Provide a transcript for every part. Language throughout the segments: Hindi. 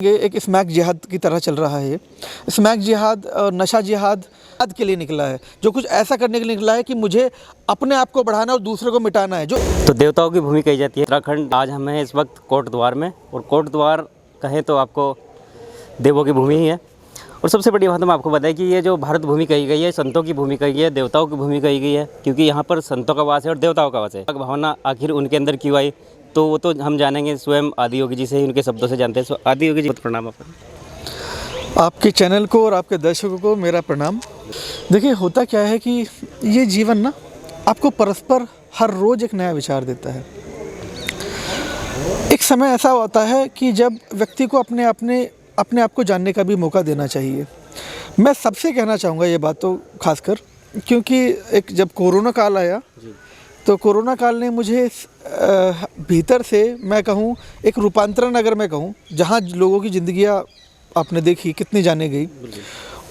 ये एक स्मैक जिहाद की तरह चल रहा है। स्मैक जिहाद और नशा जिहाद के लिए निकला है, जो कुछ ऐसा करने के लिए निकला है कि मुझे अपने आप को बढ़ाना और दूसरे को मिटाना है। जो तो देवताओं की भूमि कही जाती है उत्तराखंड। आज हम हैं इस वक्त कोट द्वार में, और कोट द्वार कहें तो आपको देवों की भूमि ही है। और सबसे बड़ी बात हम आपको बताएं कि ये जो भारत भूमि कही गई है, संतों की भूमि कही गई है, देवताओं की भूमि कही गई है, क्योंकि यहाँ पर संतों का वास है और देवताओं का वास है। भावना आखिर उनके अंदर क्यों आई, तो वो तो हम जानेंगे स्वयं आदि योगी जी से ही, उनके शब्दों से जानते हैं। आदि योगी जी, प्रणाम आपको। आपके चैनल को और आपके दर्शकों को मेरा प्रणाम। देखिए, होता क्या है कि ये जीवन ना आपको परस्पर हर रोज़ एक नया विचार देता है। एक समय ऐसा होता है कि जब व्यक्ति को अपने आप को जानने का भी मौका देना चाहिए। मैं सबसे कहना चाहूँगा ये बात, तो खासकर क्योंकि एक जब कोरोना काल आया तो कोरोना काल ने मुझे भीतर से, मैं कहूँ, एक रूपांतरण अगर मैं कहूँ, जहाँ लोगों की ज़िंदगियाँ आपने देखी कितनी जाने गई,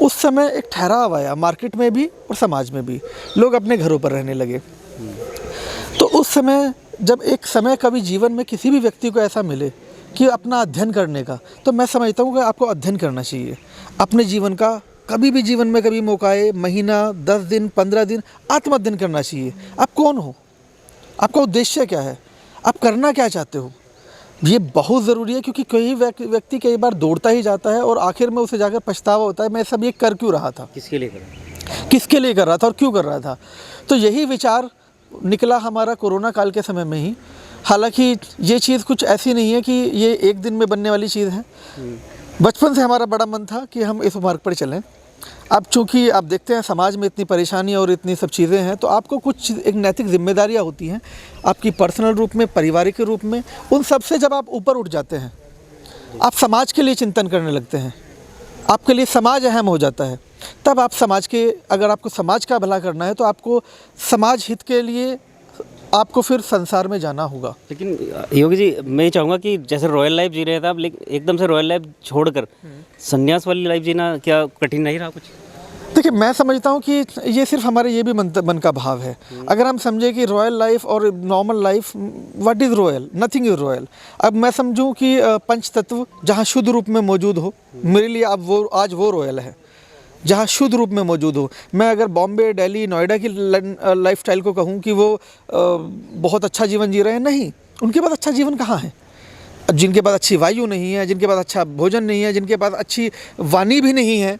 उस समय एक ठहराव आया मार्केट में भी और समाज में भी। लोग अपने घरों पर रहने लगे। तो उस समय जब एक समय कभी जीवन में किसी भी व्यक्ति को ऐसा मिले कि अपना अध्ययन करने का, तो मैं समझता हूँ कि आपको अध्ययन करना चाहिए अपने जीवन का। कभी भी जीवन में कभी मौका आए, महीना, 10 दिन, 15 दिन आत्म-अध्ययन करना चाहिए। आप कौन हो, आपका उद्देश्य क्या है, आप करना क्या चाहते हो, ये बहुत ज़रूरी है। क्योंकि कोई व्यक्ति कई बार दौड़ता ही जाता है और आखिर में उसे जाकर पछतावा होता है, मैं सब ये कर क्यों रहा था, किसके लिए कर रहा था और क्यों कर रहा था। तो यही विचार निकला हमारा कोरोना काल के समय में ही। हालांकि ये चीज़ कुछ ऐसी नहीं है कि ये एक दिन में बनने वाली चीज़ है। बचपन से हमारा बड़ा मन था कि हम इस मार्ग पर चलें। अब चूँकि आप देखते हैं समाज में इतनी परेशानी और इतनी सब चीज़ें हैं, तो आपको कुछ एक नैतिक जिम्मेदारियाँ होती हैं आपकी, पर्सनल रूप में, पारिवारिक के रूप में। उन सब से जब आप ऊपर उठ जाते हैं, आप समाज के लिए चिंतन करने लगते हैं, आपके लिए समाज अहम हो जाता है। तब आप समाज के, अगर आपको समाज का भला करना है तो आपको समाज हित के लिए आपको फिर संसार में जाना होगा। लेकिन योगी जी, मैं ये चाहूँगा कि जैसे रॉयल लाइफ जी रहे थे आप, लेकिन एकदम से रॉयल लाइफ छोड़कर संन्यास वाली लाइफ जीना क्या कठिन नहीं रहा कुछ? देखिए, मैं समझता हूँ कि ये सिर्फ हमारे ये भी मन का भाव है। अगर हम समझें कि रॉयल लाइफ और normal life, what is royal, nothing is royal. अब मैं समझूँ कि पंच तत्व जहाँ शुद्ध रूप में मौजूद हो, मेरे लिए अब वो आज वो रॉयल है जहाँ शुद्ध रूप में मौजूद हो। मैं अगर बॉम्बे, दिल्ली, नोएडा की लाइफस्टाइल को कहूँ कि वो बहुत अच्छा जीवन जी रहे हैं, नहीं, उनके पास अच्छा जीवन कहाँ है। जिनके पास अच्छी वायु नहीं है, जिनके पास अच्छा भोजन नहीं है, जिनके पास अच्छी वाणी भी नहीं है,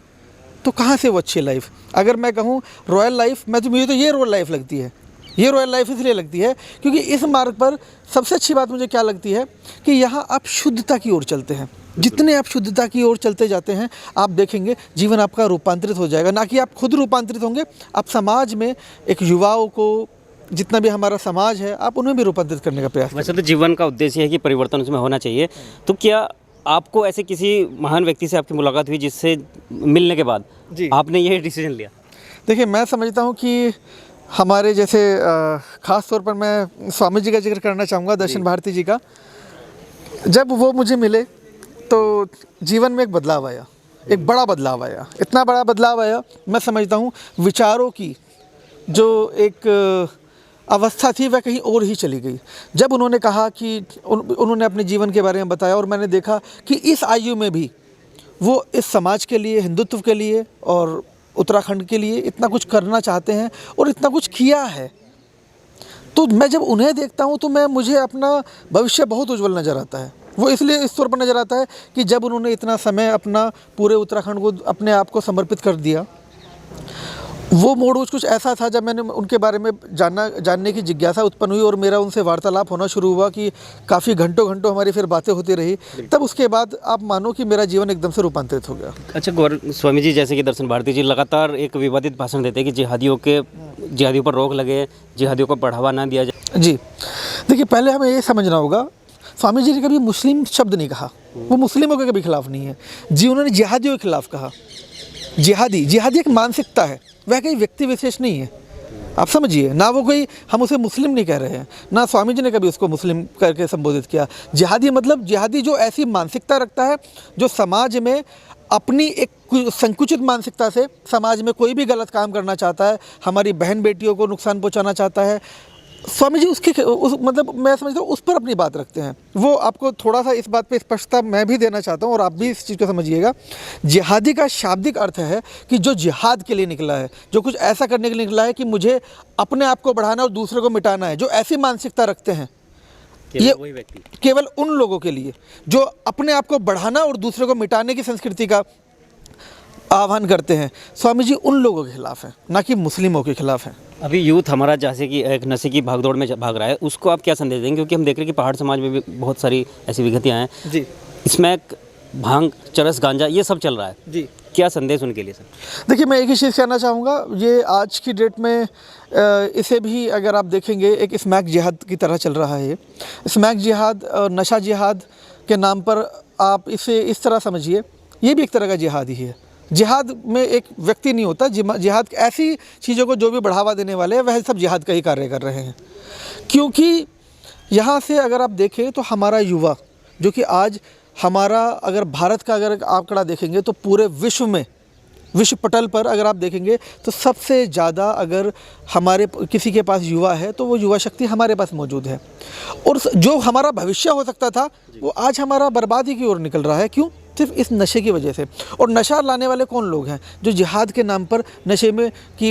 तो कहाँ से वो अच्छी लाइफ। अगर मैं कहूँ रॉयल लाइफ, मुझे तो ये रॉयल लाइफ लगती है। ये रॉयल लाइफ इसलिए लगती है क्योंकि इस मार्ग पर सबसे अच्छी बात मुझे क्या लगती है कि यहाँ आप शुद्धता की ओर चलते हैं। जितने आप शुद्धता की ओर चलते जाते हैं, आप देखेंगे जीवन आपका रूपांतरित हो जाएगा। ना कि आप खुद रूपांतरित होंगे, आप समाज में एक युवाओं को, जितना भी हमारा समाज है, आप उन्हें भी रूपांतरित करने का प्रयास करें। वैसे तो जीवन का उद्देश्य है कि परिवर्तन उसमें होना चाहिए। तो क्या आपको ऐसे किसी महान व्यक्ति से आपकी मुलाकात हुई जिससे मिलने के बाद आपने ये डिसीजन लिया? देखिए, मैं समझता हूँ कि हमारे जैसे ख़ास तौर पर मैं स्वामी जी का जिक्र करना चाहूँगा, दर्शन भारती जी का। जब वो मुझे मिले तो जीवन में एक बदलाव आया, एक बड़ा बदलाव आया, इतना बड़ा बदलाव आया, मैं समझता हूँ विचारों की जो एक अवस्था थी वह कहीं और ही चली गई। जब उन्होंने कहा कि उन्होंने अपने जीवन के बारे में बताया, और मैंने देखा कि इस आयु में भी वो इस समाज के लिए, हिंदुत्व के लिए और उत्तराखंड के लिए इतना कुछ करना चाहते हैं और इतना कुछ किया है। तो मैं जब उन्हें देखता हूँ तो मुझे अपना भविष्य बहुत उज्जवल नज़र आता है। वो इसलिए इस तौर पर नज़र आता है कि जब उन्होंने इतना समय अपना पूरे उत्तराखंड को, अपने आप को समर्पित कर दिया, वो मोड़ कुछ ऐसा था जब मैंने उनके बारे में जानने की जिज्ञासा उत्पन्न हुई और मेरा उनसे वार्तालाप होना शुरू हुआ कि काफ़ी घंटों हमारी फिर बातें होती रही। तब उसके बाद आप मानो कि मेरा जीवन एकदम से रूपांतरित हो गया। अच्छा, स्वामी जी जैसे कि दर्शन भारती जी लगातार एक विवादित भाषण देते हैं कि जिहादियों पर रोक लगे, जिहादियों को बढ़ावा ना दिया जाए। जी, देखिए, पहले हमें ये समझना होगा, स्वामी जी ने कभी मुस्लिम शब्द नहीं कहा, वो मुस्लिमों के कभी खिलाफ नहीं है जी। उन्होंने जिहादियों के खिलाफ कहा। जिहादी एक मानसिकता है, वह कोई व्यक्ति विशेष नहीं है। आप समझिए ना, वो कोई, हम उसे मुस्लिम नहीं कह रहे हैं, ना स्वामी जी ने कभी उसको मुस्लिम करके संबोधित किया। जिहादी मतलब जिहादी जो ऐसी मानसिकता रखता है, जो समाज में अपनी एक संकुचित मानसिकता से समाज में कोई भी गलत काम करना चाहता है, हमारी बहन बेटियों को नुकसान पहुंचाना चाहता है, स्वामी जी मतलब मैं समझता हूँ उस पर अपनी बात रखते हैं। वो आपको थोड़ा सा इस बात पे स्पष्टता मैं भी देना चाहता हूँ और आप भी इस चीज़ को समझिएगा। जिहादी का शाब्दिक अर्थ है कि जो जिहाद के लिए निकला है, जो कुछ ऐसा करने के लिए निकला है कि मुझे अपने आप को बढ़ाना और दूसरे को मिटाना है, जो ऐसी मानसिकता रखते हैं, ये वही व्यक्ति केवल उन लोगों के लिए जो अपने आप को बढ़ाना और दूसरे को मिटाने की संस्कृति का आह्वान करते हैं। स्वामी जी उन लोगों के खिलाफ हैं, ना कि मुस्लिमों के खिलाफ हैं। अभी यूथ हमारा जैसे कि एक नशे की भागदौड़ में भाग रहा है, उसको आप क्या संदेश देंगे? क्योंकि हम देख रहे हैं कि पहाड़ समाज में भी बहुत सारी ऐसी विगतियाँ हैं जी स्मैक, भांग, चरस, गांजा, ये सब चल रहा है। जी क्या संदेश उनके लिए सर? देखिए, मैं एक ही चीज़ कहना चाहूँगा, ये आज की डेट में इसे भी अगर आप देखेंगे एक स्मैक जिहाद की तरह चल रहा है। ये स्मैक जिहाद और नशा जिहाद के नाम पर आप इसे इस तरह समझिए, ये भी एक तरह का जिहाद ही है। जिहाद में एक व्यक्ति नहीं होता, जिहाद ऐसी चीज़ों को जो भी बढ़ावा देने वाले हैं वह सब जिहाद का ही कार्य कर रहे हैं। क्योंकि यहाँ से अगर आप देखें तो हमारा युवा जो कि आज हमारा अगर भारत का अगर आंकड़ा देखेंगे तो पूरे विश्व में, विश्व पटल पर अगर आप देखेंगे तो सबसे ज़्यादा अगर हमारे किसी के पास युवा है तो वो युवा शक्ति हमारे पास मौजूद है। और जो हमारा भविष्य हो सकता था वो आज हमारा बर्बादी की ओर निकल रहा है। क्यों? सिर्फ इस नशे की वजह से। और नशा लाने वाले कौन लोग हैं? जो जिहाद के नाम पर नशे में कि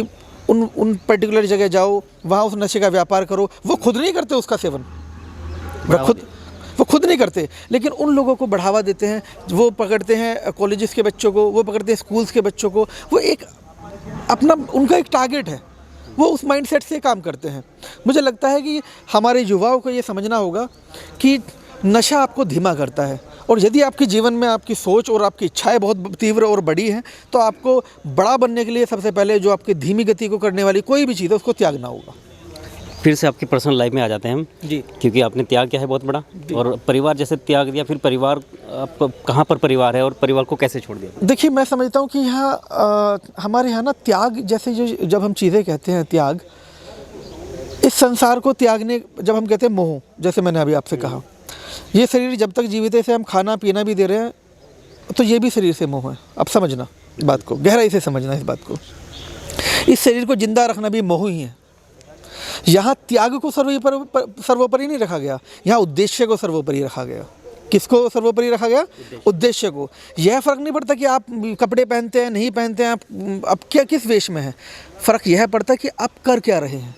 उन पर्टिकुलर जगह जाओ, वहाँ उस नशे का व्यापार करो। वो खुद नहीं करते उसका सेवन, वो खुद नहीं करते, लेकिन उन लोगों को बढ़ावा देते हैं। वो पकड़ते हैं कॉलेजेस के बच्चों को, वो पकड़ते हैं स्कूल्स के बच्चों को। वो एक अपना उनका एक टारगेट है, वो उस माइंडसेट से काम करते हैं। मुझे लगता है कि हमारे युवाओं को ये समझना होगा कि नशा आपको धीमा करता है, और यदि आपके जीवन में आपकी सोच और आपकी इच्छाएं बहुत तीव्र और बड़ी हैं तो आपको बड़ा बनने के लिए सबसे पहले जो आपकी धीमी गति को करने वाली कोई भी चीज़ है उसको त्यागना होगा। फिर से आपकी पर्सनल लाइफ में आ जाते हैं हम जी। क्योंकि आपने त्याग किया है बहुत बड़ा, और परिवार जैसे त्याग दिया, फिर परिवार आपको कहाँ पर परिवार है और परिवार को कैसे छोड़ दिया? देखिए, मैं समझता हूँ कि यहाँ हमारे यहाँ ना त्याग जैसे जब हम चीज़ें कहते हैं त्याग, इस संसार को त्यागने, जब हम कहते हैं मोह, जैसे मैंने अभी आपसे कहा, ये शरीर जब तक जीवित है, इसे हम खाना पीना भी दे रहे हैं तो ये भी शरीर से मोह है। अब समझना बात को, गहराई से समझना इस बात को। इस शरीर को जिंदा रखना भी मोह ही है। यहाँ त्याग को सर्वोपरि नहीं रखा गया, यहाँ उद्देश्य को सर्वोपरि रखा गया। किसको सर्वोपरि रखा गया? उद्देश्य को। यह फ़र्क नहीं पड़ता कि आप कपड़े पहनते हैं नहीं पहनते हैं, आप क्या किस वेश में हैं। फ़र्क यह पड़ता है कि आप कर क्या रहे हैं,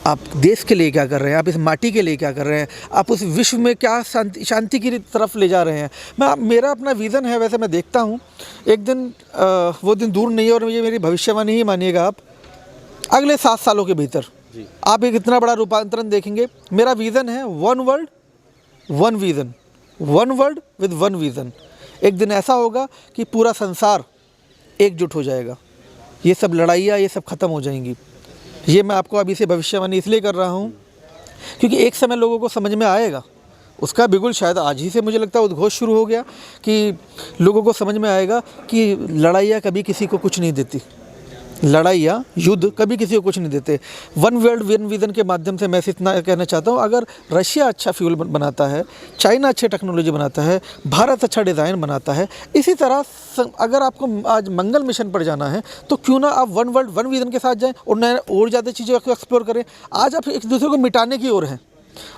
आप देश के लिए क्या कर रहे हैं, आप इस माटी के लिए क्या कर रहे हैं, आप उस विश्व में क्या शांति की तरफ ले जा रहे हैं। मेरा अपना विज़न है। वैसे मैं देखता हूँ एक दिन, वो दिन दूर नहीं है, और ये मेरी भविष्यवाणी ही मानिएगा आप, अगले 7 सालों के भीतर आप एक इतना बड़ा रूपांतरण देखेंगे। मेरा विज़न है one world one vision, one world with one vision. एक दिन ऐसा होगा कि पूरा संसार एकजुट हो जाएगा, ये सब लड़ाइयाँ ये सब ख़त्म हो जाएंगी। ये मैं आपको अभी से भविष्यवाणी इसलिए कर रहा हूँ क्योंकि एक समय लोगों को समझ में आएगा, उसका बिल्कुल शायद आज ही से मुझे लगता है उद्घोष शुरू हो गया कि लोगों को समझ में आएगा कि लड़ाइयाँ कभी किसी को कुछ नहीं देती, लड़ाइयाँ युद्ध कभी किसी को कुछ नहीं देते। वन वर्ल्ड वन विज़न के माध्यम से मैं इतना कहना चाहता हूँ, अगर रशिया अच्छा फ्यूल बनाता है, चाइना अच्छी टेक्नोलॉजी बनाता है, भारत अच्छा डिज़ाइन बनाता है, इसी तरह अगर आपको आज मंगल मिशन पर जाना है तो क्यों ना आप वन वर्ल्ड वन विज़न के साथ जाएं और नए और ज़्यादा चीज़ें को एक्सप्लोर करें। आज आप एक दूसरे को मिटाने की ओर हैं।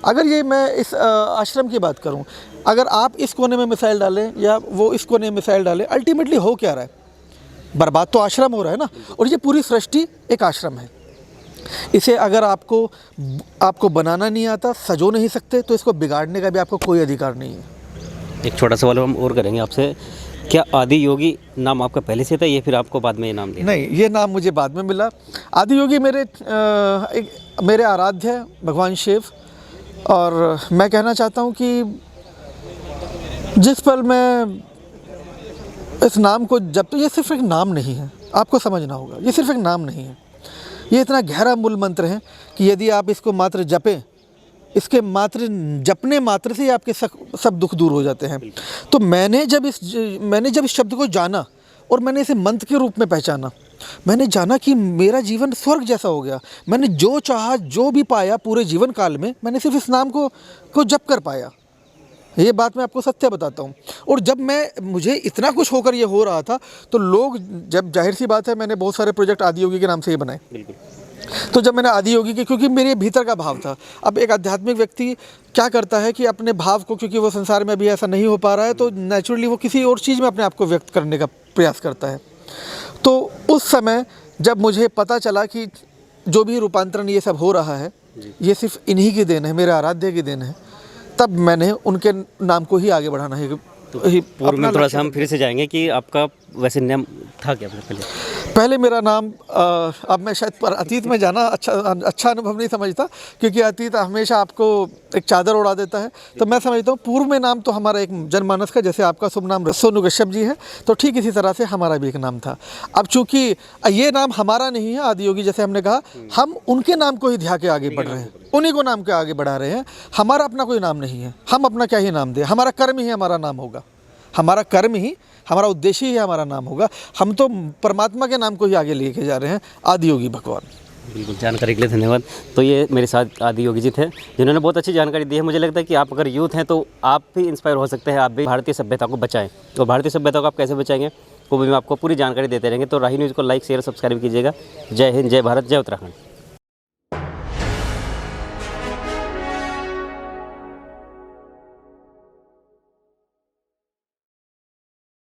अगर ये मैं इस आश्रम की बात करूँ, अगर आप इस कोने में मिसाइल डालें या वो इस कोने में मिसाइल डालें, अल्टीमेटली हो क्या रहा है? बर्बाद तो आश्रम हो रहा है ना। और ये पूरी सृष्टि एक आश्रम है। इसे अगर आपको बनाना नहीं आता, सजो नहीं सकते, तो इसको बिगाड़ने का भी आपको कोई अधिकार नहीं है। एक छोटा सवाल हम और करेंगे आपसे, क्या आदि योगी नाम आपका पहले से था या फिर आपको बाद में ये नाम दिया? नहीं, ये नाम मुझे बाद में मिला। आदि योगी मेरे आराध्य है भगवान शिव, और मैं कहना चाहता हूँ कि जिस पल मैं इस नाम को जब तो, ये सिर्फ एक नाम नहीं है, आपको समझना होगा, ये सिर्फ एक नाम नहीं है, ये इतना गहरा मूल मंत्र है कि यदि आप इसको मात्र जपें, इसके मात्र जपने मात्र से ही आपके सब दुख दूर हो जाते हैं। तो मैंने जब इस शब्द को जाना और मैंने इसे मंत्र के रूप में पहचाना, मैंने जाना कि मेरा जीवन स्वर्ग जैसा हो गया। मैंने जो चाहा, जो भी पाया पूरे जीवन काल में, मैंने सिर्फ इस नाम को जप कर पाया। ये बात मैं आपको सत्य बताता हूँ। और जब मुझे इतना कुछ होकर ये हो रहा था तो लोग, जब जाहिर सी बात है, मैंने बहुत सारे प्रोजेक्ट आदि योगी के नाम से ही बनाए। बिल्कुल। तो जब मैंने आदि योगी की, क्योंकि मेरे भीतर का भाव था, अब एक आध्यात्मिक व्यक्ति क्या करता है कि अपने भाव को, क्योंकि वो संसार में अभी ऐसा नहीं हो पा रहा है, तो नेचुरली वो किसी और चीज़ में अपने आप को व्यक्त करने का प्रयास करता है। तो उस समय जब मुझे पता चला कि जो भी रूपांतरण ये सब हो रहा है, ये सिर्फ इन्हीं की देन है, मेरे आराध्य की देन है, तब मैंने उनके नाम को ही आगे बढ़ाना है। तो पूर्व में थोड़ा सा हम फिर से जाएंगे कि आपका वैसे नाम था क्या पहले? पहले मेरा नाम अब मैं शायद पर अतीत में जाना अच्छा अनुभव नहीं समझता, क्योंकि अतीत हमेशा आपको एक चादर उड़ा देता है। तो मैं समझता हूँ पूर्व में नाम तो हमारा एक जनमानस का, जैसे आपका शुभ नाम सोनू कश्यप जी है, तो ठीक इसी तरह से हमारा भी एक नाम था। अब चूँकि ये नाम हमारा नहीं है, आदि योगी जैसे हमने कहा, हम उनके नाम को ही ध्या के आगे बढ़ रहे हैं, उन्हीं को नाम के आगे बढ़ा रहे हैं। हमारा अपना कोई नाम नहीं है, हम अपना क्या ही नाम दें, हमारा कर्म ही हमारा नाम होगा, हमारा कर्म ही हमारा उद्देश्य ही हमारा नाम होगा। हम तो परमात्मा के नाम को ही आगे लेके जा रहे हैं, आदि योगी भगवान। बिल्कुल, जानकारी के लिए धन्यवाद। तो ये मेरे साथ आदि योगी जी थे, जिन्होंने बहुत अच्छी जानकारी दी है। मुझे लगता है कि आप अगर यूथ हैं तो आप भी इंस्पायर हो सकते हैं, आप भी भारतीय सभ्यता को बचाएं। और भारतीय सभ्यता को आप कैसे बचाएंगे वो भी मैं आपको पूरी जानकारी देते रहेंगे। तो राही न्यूज़ को लाइक शेयर सब्सक्राइब कीजिएगा। जय हिंद, जय भारत, जय उत्तराखंड।